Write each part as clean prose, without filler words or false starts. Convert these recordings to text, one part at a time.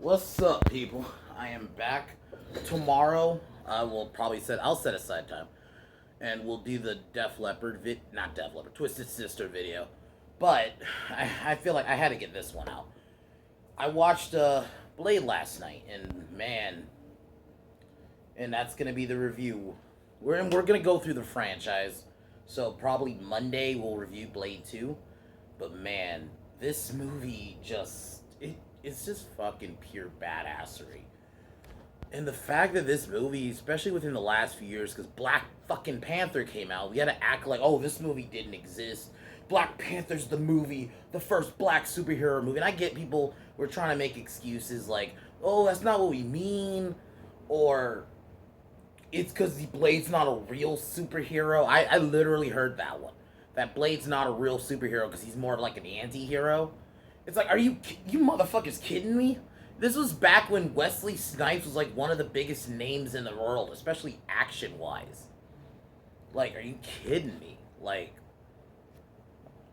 What's up, people? I am back tomorrow. I'll set aside time, and we'll do the Def Leppard not Def Leppard, Twisted Sister video. But I feel like I had to get this one out. I watched Blade last night, and man, and that's gonna be the review. We're gonna go through the franchise, so probably Monday we'll review Blade 2. But man, this movie it's just fucking pure badassery. And the fact that this movie, especially within the last few years, because Black fucking Panther came out, we had to act like, oh, this movie didn't exist. Black Panther's the movie, the first black superhero movie. And I get people were trying to make excuses like, oh, that's not what we mean, or it's because Blade's not a real superhero. I literally heard that one. That Blade's not a real superhero because he's more like an anti-hero. It's like, are you motherfuckers kidding me? This was back when Wesley Snipes was like one of the biggest names in the world, especially action wise. Like, are you kidding me? Like,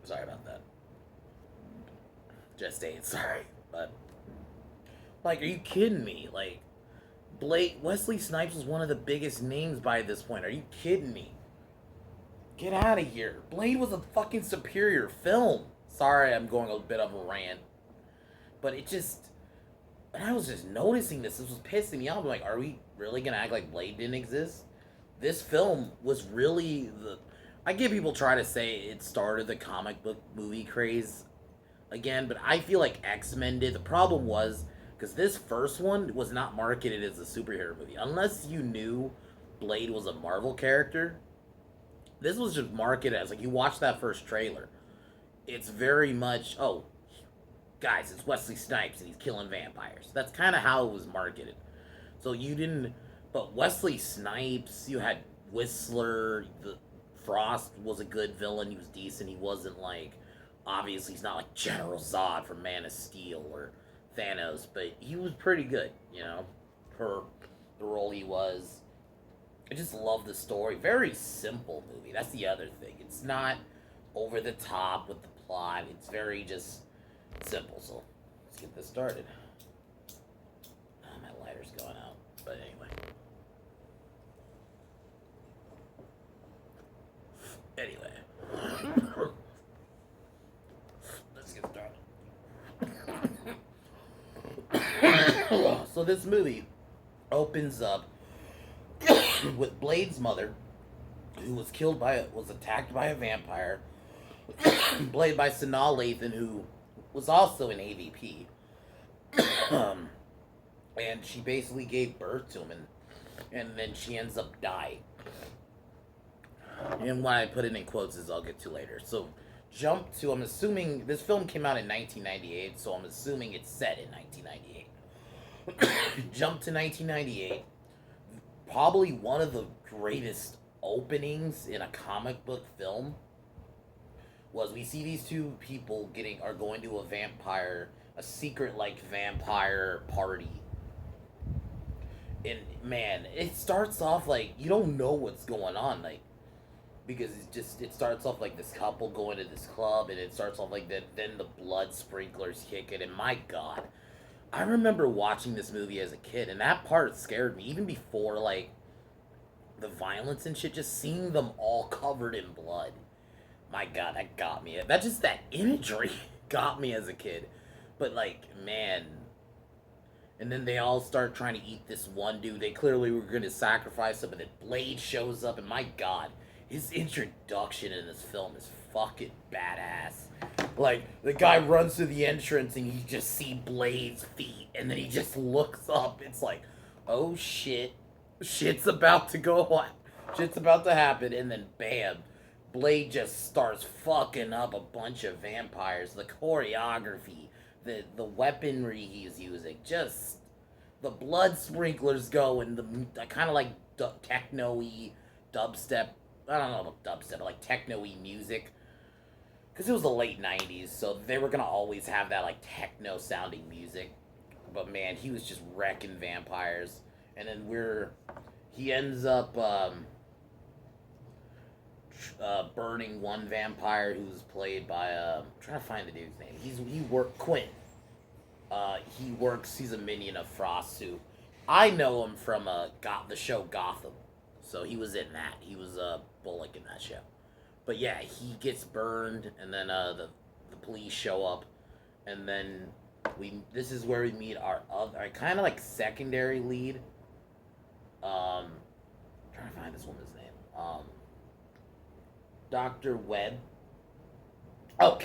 sorry about that. Just ain't sorry, but like, are you kidding me? Like, Wesley Snipes was one of the biggest names by this point. Are you kidding me? Get out of here. Blade was a fucking superior film. Sorry, I'm going a bit of a rant, but it just. And I was just noticing this. This was pissing me off. I'm like, are we really gonna act like Blade didn't exist? This film was really the. I get people try to say it started the comic book movie craze again, but I feel like X Men did. The problem was because this first one was not marketed as a superhero movie, unless you knew Blade was a Marvel character. This was just marketed as like you watch that first trailer. It's very much guys, it's Wesley Snipes and he's killing vampires. That's kind of how it was marketed. So you didn't, but Wesley Snipes, you had Whistler. The Frost was a good villain. He was decent. He wasn't like, obviously he's not like General Zod from Man of Steel or Thanos, but he was pretty good, for the role he was. I just love the story. Very simple movie. That's the other thing. It's not over the top with the plot. It's very just simple. So let's get this started. Oh, my lighter's going out. But anyway, let's get started. So this movie opens up with Blade's mother, who was attacked by a vampire, played by Sanaa Lathan, who was also an AVP. And she basically gave birth to him, and then she ends up dying. And why I put it in quotes is I'll get to later. So, I'm assuming this film came out in 1998, so I'm assuming it's set in 1998. Jump to 1998. Probably one of the greatest openings in a comic book film was we see these two people are going to a secret like vampire party. And man, it starts off like you don't know what's going on, like, because it starts off like this couple going to this club, and it starts off like that. Then the blood sprinklers kick it, and my god, I remember watching this movie as a kid, and that part scared me even before like the violence and shit. Just seeing them all covered in blood, my god, that got me. That imagery got me as a kid. But like, man, and then they all start trying to eat this one dude. They clearly were going to sacrifice him, and then Blade shows up, and my god, his introduction in this film is fucking badass. Like, the guy runs through the entrance, and you just see Blade's feet, and then he just looks up. It's like, oh shit, shit's about to go on. Shit's about to happen, and then bam, Blade just starts fucking up a bunch of vampires. The choreography, the weaponry he's using, just the blood sprinklers go, and the kind of like techno-y dubstep. I don't know about dubstep, but like techno-y music. Because it was the late 90s, so they were going to always have that like techno-sounding music. But man, he was just wrecking vampires. And then he ends up burning one vampire who's played by I'm trying to find the dude's name. He worked Quinn. he works. He's a minion of Frost. Who I know him from got the show Gotham, so he was in that. He was Bullock in that show. But yeah, he gets burned, and then the police show up, and then we this is where we meet our other kind of like secondary lead. I'm trying to find this woman's name. Doctor Webb. Oh,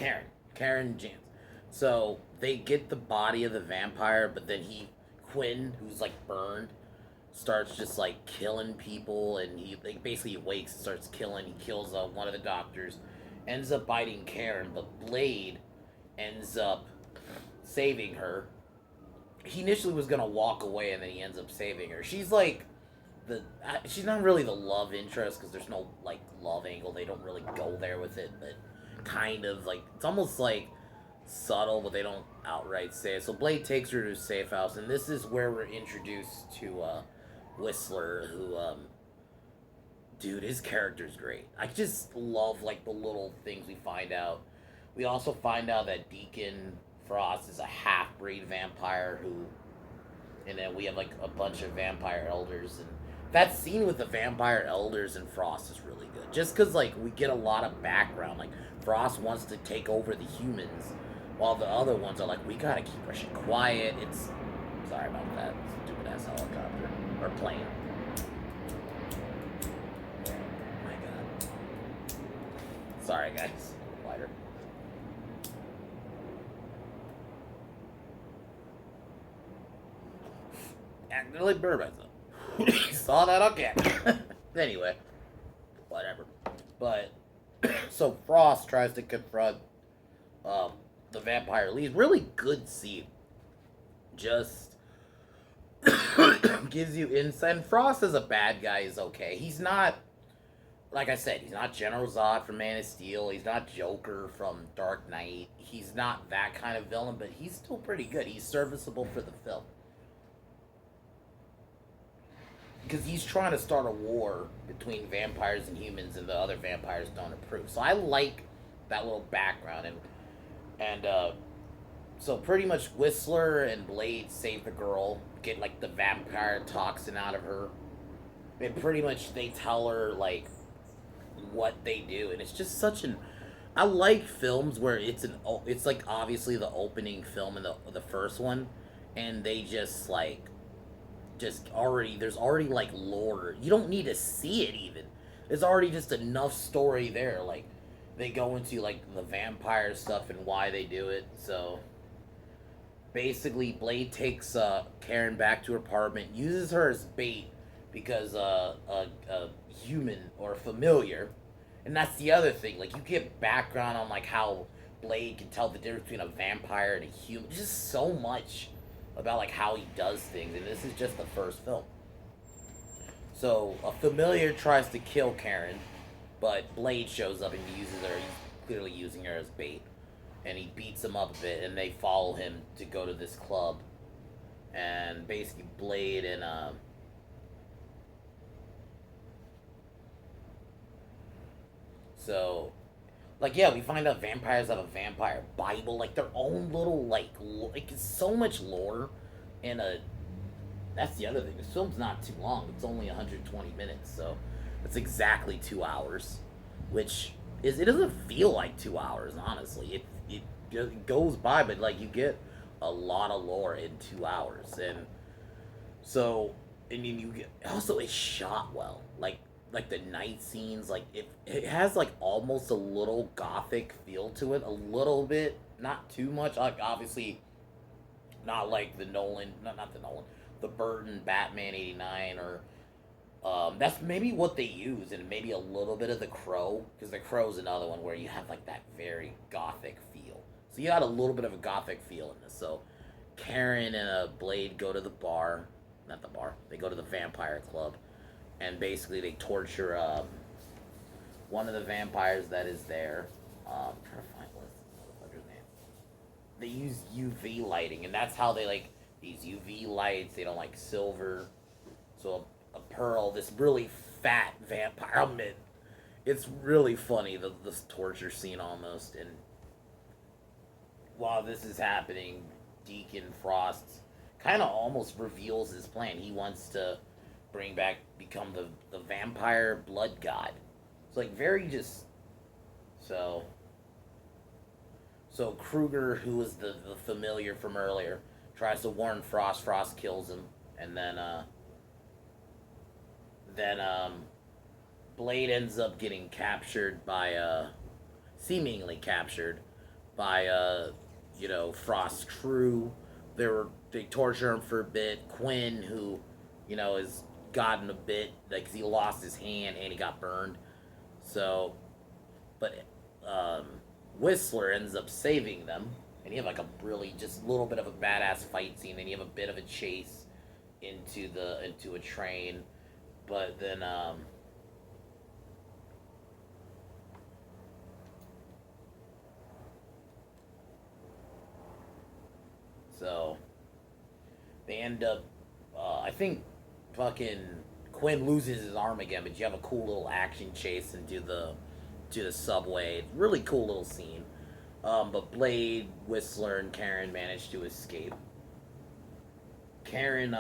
Karen James. So they get the body of the vampire, but then Quinn, who's like burned, starts just like killing people, and he like basically wakes and starts killing. He kills one of the doctors, ends up biting Karen, but Blade ends up saving her. He initially was gonna walk away, and then he ends up saving her. She's like she's not really the love interest because there's no like love angle. They don't really go there with it, but kind of like it's almost like subtle, but they don't outright say it. So Blade takes her to a safe house, and this is where we're introduced to Whistler, who dude, his character's great. I just love like the little things we find out. We also find out that Deacon Frost is a half-breed vampire who, and then we have like a bunch of vampire elders, and that scene with the vampire elders and Frost is really good. Just because like we get a lot of background, like Frost wants to take over the humans, while the other ones are like, we gotta keep our shit quiet. It's sorry about that stupid ass helicopter or plane. Oh my god. Sorry guys. Lighter. Accidentally burned myself. Saw that on camera. Anyway, whatever. But so Frost tries to confront the vampire lead. Really good scene. Just gives you insight. And Frost as a bad guy is okay. He's not, like I said, he's not General Zod from Man of Steel. He's not Joker from Dark Knight. He's not that kind of villain, but he's still pretty good. He's serviceable for the film. Because he's trying to start a war between vampires and humans, and the other vampires don't approve. So I like that little background, and so pretty much Whistler and Blade save the girl, get like the vampire toxin out of her, and pretty much they tell her like what they do, and it's just such an. I like films where it's like obviously the opening film in the first one, and they just already there's already like lore. You don't need to see it even. There's already just enough story there. Like they go into like the vampire stuff and why they do it. So basically, Blade takes Karen back to her apartment, uses her as bait because a human or a familiar, and that's the other thing. Like you get background on like how Blade can tell the difference between a vampire and a human. Just so much about like how he does things, and this is just the first film. So a familiar tries to kill Karen, but Blade shows up and uses her. He's clearly using her as bait, and he beats him up a bit, and they follow him to go to this club, and basically Blade and so like yeah, we find out vampires have a vampire Bible, like their own little like it's so much lore, and that's the other thing. This film's not too long. It's only 120 minutes, so it's exactly 2 hours, which is it doesn't feel like 2 hours. Honestly, it goes by, but like you get a lot of lore in 2 hours, and so and then you get also it's shot well, like the night scenes, like it has like almost a little gothic feel to it, a little bit, not too much. Like obviously, not like the Nolan, not the Nolan, the Burton Batman '89, or that's maybe what they use, and maybe a little bit of The Crow, because The Crow's another one where you have like that very gothic feel. So you got a little bit of a gothic feel in this. So Karen and Blade go to the bar, not the bar. They go to the vampire club, and basically they torture one of the vampires that is there. I'm trying to find what's this motherfucker's name. They use UV lighting, and that's how they like these UV lights. They don't like silver. So a pearl, this really fat vampire. I mean, it's really funny, this torture scene almost. And while this is happening, Deacon Frost kind of almost reveals his plan. He wants to become the vampire blood god. It's like very just so. So Kruger, who was the familiar from earlier, tries to warn Frost. Frost kills him, and then Blade ends up getting captured by seemingly captured by Frost's crew. They torture him for a bit. Quinn, who has gotten a bit like 'cause he lost his hand and he got burned. So, but Whistler ends up saving them, and you have like a really just little bit of a badass fight scene. Then you have a bit of a chase into a train, but then so they end up. I think fucking Quinn loses his arm again, but you have a cool little action chase into the subway. Really cool little scene. But Blade, Whistler, and Karen manage to escape. Karen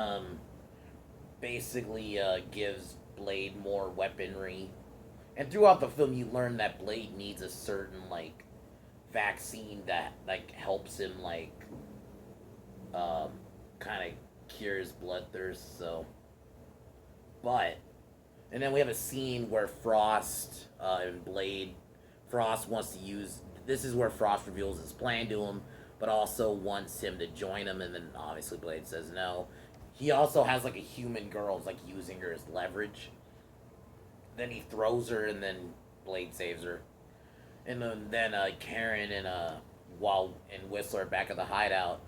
basically gives Blade more weaponry, and throughout the film, you learn that Blade needs a certain like vaccine that like helps him like um, kind of cures bloodthirst. So, but and then we have a scene where Frost and Blade. Frost wants to use. This is where Frost reveals his plan to him, but also wants him to join him. And then obviously Blade says no. He also has like a human girl, like using her as leverage. Then he throws her, and then Blade saves her. And then Karen and Whistler are back at the hideout.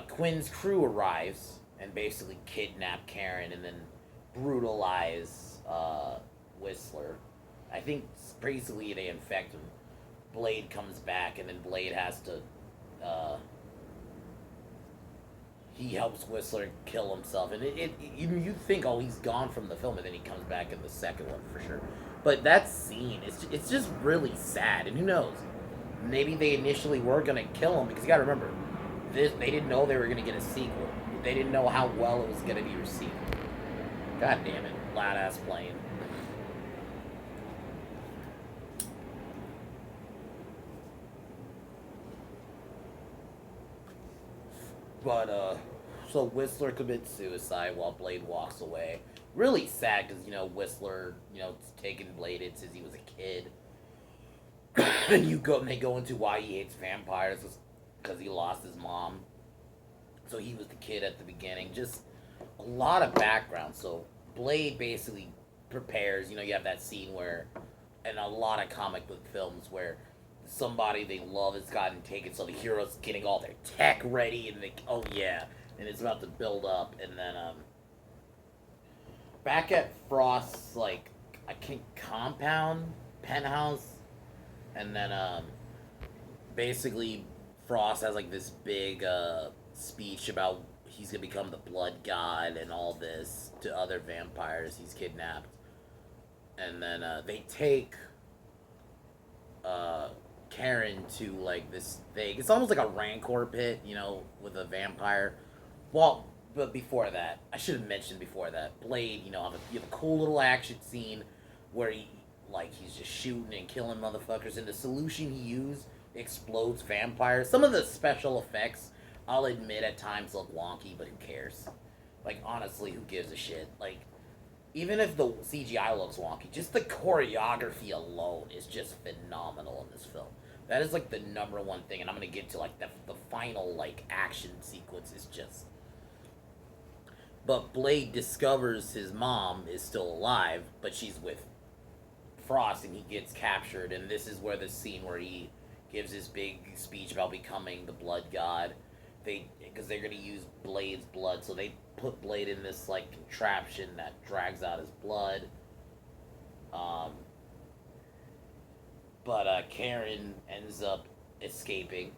Quinn's crew arrives and basically kidnap Karen and then brutalize Whistler. I think basically they infect him. Blade comes back, and then Blade has to. He helps Whistler kill himself, and you think, oh, he's gone from the film, and then he comes back in the second one for sure. But that scene, it's just really sad, and who knows? Maybe they initially were gonna kill him because you gotta remember, they didn't know they were gonna get a sequel. They didn't know how well it was gonna be received. God damn it, loud ass plane. But so Whistler commits suicide while Blade walks away. Really sad because Whistler taking Blade in since he was a kid. And they go into why he hates vampires because he lost his mom. So he was the kid at the beginning. Just a lot of background. So Blade basically prepares. You have that scene where, in a lot of comic book films, where somebody they love has gotten taken, so the hero's getting all their tech ready, and oh yeah, and it's about to build up, and then back at Frost's like I think compound penthouse, and then basically Frost has like this big speech about he's gonna become the blood god and all this to other vampires he's kidnapped, and then they take Karen to like this thing. It's almost like a rancor pit, with a vampire. Well, but before that, I should have mentioned before that, Blade, you have a cool little action scene where he's just shooting and killing motherfuckers, and the solution he used explodes vampires. Some of the special effects, I'll admit, at times look wonky, but who cares? Like, honestly, who gives a shit? Like, even if the CGI looks wonky, just the choreography alone is just phenomenal in this film. That is like the number one thing, and I'm gonna get to like the final like action sequence is just. But Blade discovers his mom is still alive, but she's with Frost, and he gets captured. And this is where the scene where he gives his big speech about becoming the blood god. Because they're gonna use Blade's blood, so they put Blade in this like contraption that drags out his blood. But Karen ends up escaping,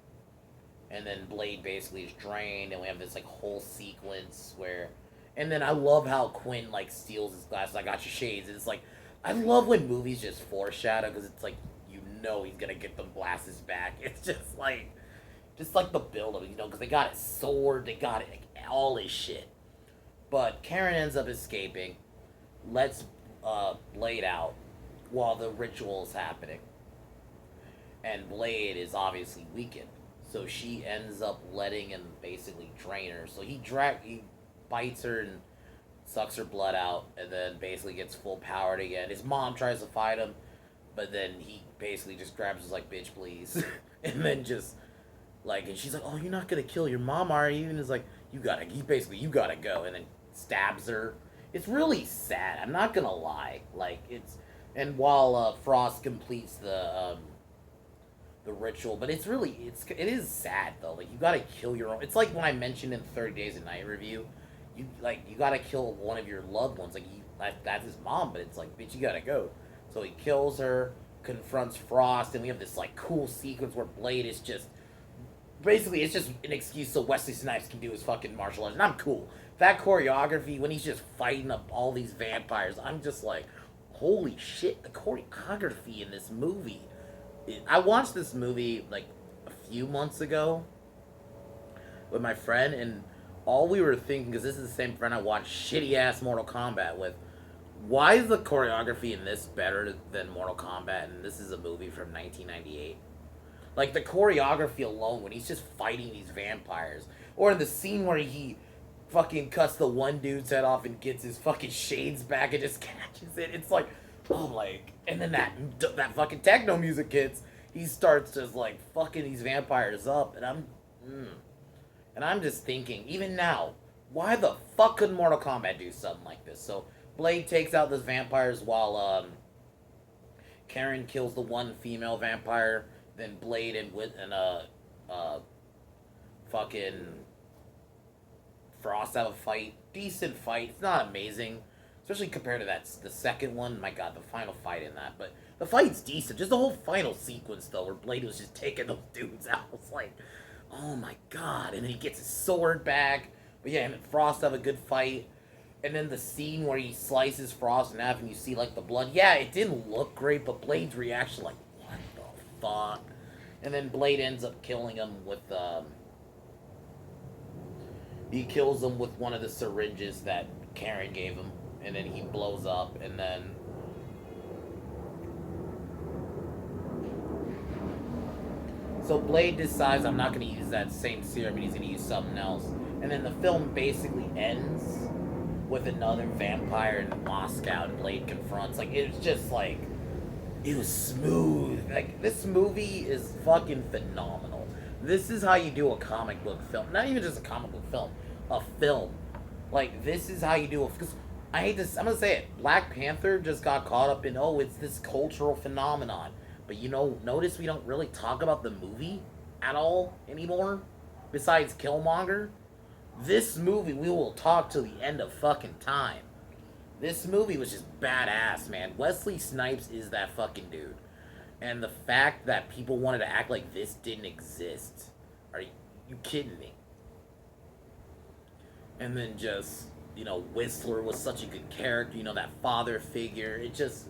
and then Blade basically is drained, and we have this like whole sequence where, and then I love how Quinn like steals his glasses. I got your shades. And it's like I love when movies just foreshadow because it's like he's gonna get the glasses back. It's just like Just like the build of it, because they got his sword, they got it, like, all his shit. But Karen ends up escaping, lets Blade out while the ritual is happening. And Blade is obviously weakened. So she ends up letting him basically drain her. So he bites her and sucks her blood out, and then basically gets full powered again. His mom tries to fight him, but then he basically just grabs us like, bitch, please. And then just, like, and she's like, oh, you're not gonna kill your mom, are you? And he's like, you gotta go. And then stabs her. It's really sad. I'm not gonna lie. Like, and while Frost completes the ritual, but it is sad though. Like, you gotta kill your own. It's like when I mentioned in 30 Days of Night review, you gotta kill one of your loved ones. Like, that's his mom, but it's like, bitch, you gotta go. So he kills her, confronts Frost, and we have this like cool sequence where Blade is just basically, it's just an excuse so Wesley Snipes can do his fucking martial arts, and I'm cool. That choreography when he's just fighting up all these vampires, I'm just like, holy shit! The choreography in this movie. I watched this movie like a few months ago with my friend, and all we were thinking, because this is the same friend I watched shitty ass Mortal Kombat with, why is the choreography in this better than Mortal Kombat? And this is a movie from 1998. Like, the choreography alone, when he's just fighting these vampires, or in the scene where he fucking cuts the one dude's head off and gets his fucking shades back and just catches it. It's like, oh, like, and then that fucking techno music hits. He starts just like fucking these vampires up, and I'm just thinking, even now, why the fuck couldn't Mortal Kombat do something like this? So Blade takes out those vampires while Karen kills the one female vampire. Then Blade and fucking Frost have a fight. Decent fight. It's not amazing, especially compared to the second one. My God, the final fight in that. But the fight's decent. Just the whole final sequence though, where Blade was just taking those dudes out. It's like, oh my God. And then he gets his sword back. But yeah, him and Frost have a good fight. And then the scene where he slices Frost in half and you see like the blood. Yeah, it didn't look great, but Blade's reaction, like, what the fuck? And then Blade ends up killing him with he kills him with one of the syringes that Karen gave him, and then he blows up, and then so Blade decides, I'm not going to use that same serum, and he's going to use something else. And then the film basically ends with another vampire in Moscow, and Blade confronts. Like, it was just like, it was smooth. Like, this movie is fucking phenomenal. This is how you do a comic book film. Not even just a comic book film. A film. Like, this is how you do it. Because I hate this. I'm going to say it. Black Panther just got caught up in, oh, it's this cultural phenomenon. But, notice we don't really talk about the movie at all anymore. Besides Killmonger. This movie we will talk till the end of fucking time. This movie was just badass, man. Wesley Snipes is that fucking dude. And the fact that people wanted to act like this didn't exist. Are you kidding me? And then just, Whistler was such a good character. That father figure. It just,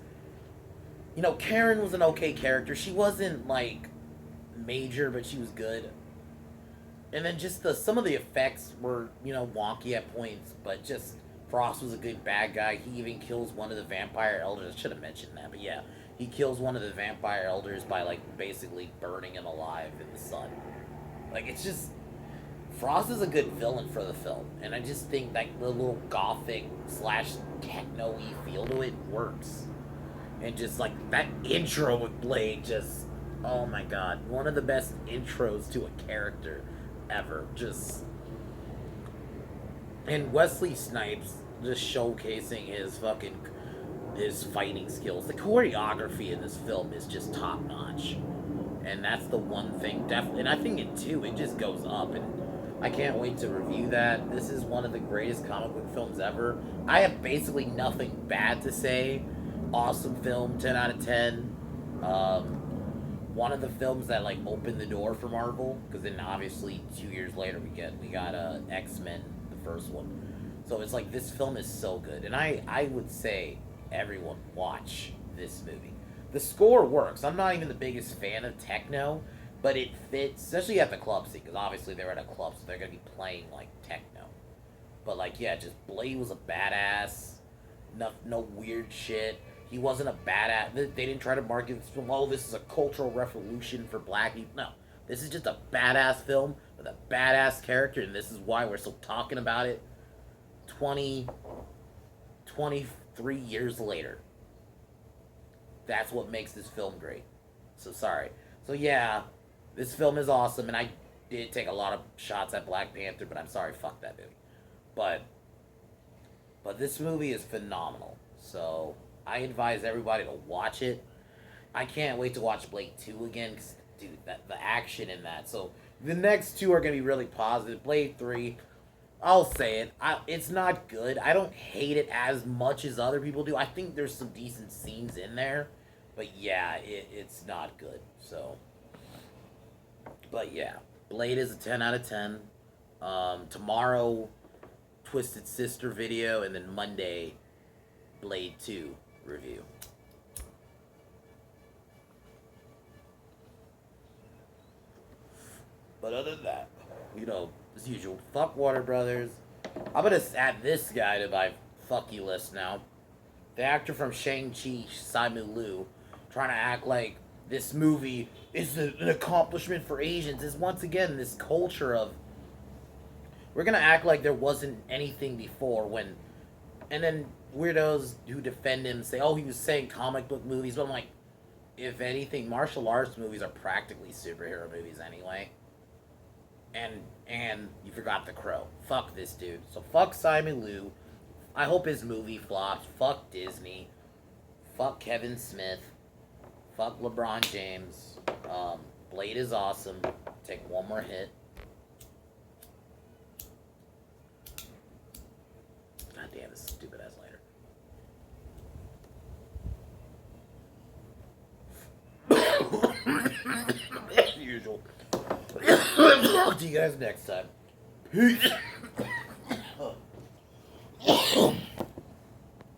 Karen was an okay character. She wasn't, like, major, but she was good. And then just some of the effects were, wonky at points, but just Frost was a good bad guy. He even kills one of the vampire elders. I should have mentioned that, but yeah. He kills one of the vampire elders by, like, basically burning him alive in the sun. Like, it's just... Frost is a good villain for the film. And I just think, like, the little gothic / techno-y feel to it works. And just, like, that intro with Blade just... Oh my God. One of the best intros to a character ever. Just... And Wesley Snipes just showcasing his fighting skills. The choreography in this film is just top notch, and that's the one thing definitely. And I think it just goes up, and I can't wait to review that. This is one of the greatest comic book films ever. I have basically nothing bad to say. Awesome film, 10 out of 10. One of the films that like opened the door for Marvel, because then obviously 2 years later we got X-Men, the first one. So it's like, this film is so good, and I would say everyone watch this movie. The score works. I'm not even the biggest fan of techno, but it fits, especially at the club scene, because obviously they're at a club, so they're gonna be playing like techno. But like, yeah, just Blade was a badass. No weird shit. He wasn't a badass. They didn't try to market this film. Oh, this is a cultural revolution for black people. No, this is just a badass film with a badass character, and this is why we're still talking about it 20, 23 years later. That's what makes this film great. So sorry. So yeah, this film is awesome, and I did take a lot of shots at Black Panther, but I'm sorry, fuck that movie. But this movie is phenomenal. So I advise everybody to watch it. I can't wait to watch Blade 2 again, because dude, the action in that. So the next two are gonna be really positive. Blade 3, I'll say it. It's not good. I don't hate it as much as other people do. I think there's some decent scenes in there, but yeah, it's not good. So, but yeah, Blade is a 10 out of 10. Tomorrow, Twisted Sister video, and then Monday, Blade 2 review. But other than that, as usual, fuck Warner Brothers. I'm gonna add this guy to my fuck you list now. The actor from Shang-Chi, Simu Liu, trying to act like this movie is an accomplishment for Asians, is once again this culture of we're gonna act like there wasn't anything before when, and then weirdos who defend him say, oh, he was saying comic book movies, but I'm like, if anything, martial arts movies are practically superhero movies anyway. And you forgot The Crow. Fuck this dude. So fuck Simon Liu. I hope his movie flops. Fuck Disney. Fuck Kevin Smith. Fuck LeBron James. Blade is awesome. Take one more hit. God damn, this stupid ass lighter. As usual. Talk to you guys next time. Peace.